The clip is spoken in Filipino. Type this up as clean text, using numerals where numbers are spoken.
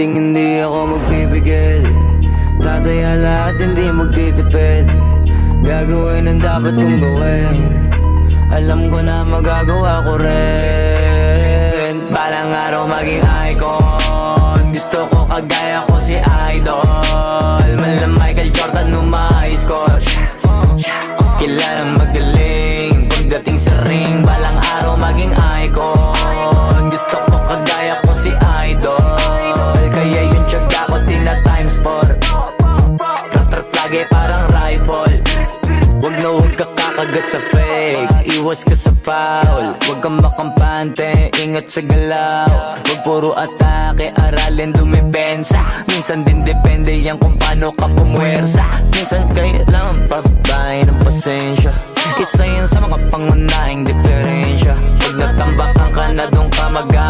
hinding hindi ako magpipigil. Tataya lahat, hindi magtitipid. Gagawin ang dapat kong gawin. Alam ko na magagawa ko rin. Balang araw maging icon. Gusto ko kagaya ko si Idol. Mala Michael Jordan nung ma-high score. Kilalang magaling pagdating sa ring. Balang araw maging icon. Gusto ko kagaya ko si Idol. Kaya yung tiyaga ko tina-times 4. Rat-rat lagi parang rifle. Huwag na huwag ka kakagat sa fake. Iwas ka sa foul. Huwag kang makampante, ingat sa galaw. Huwag puro atake, aralin dumipensa. Minsan din depende yan kung paano ka pumwersa. Minsan kailangan pagbay ng pasensya. Isa yan sa mga pangunahing diferensya. Pag natambakan ka na doon ka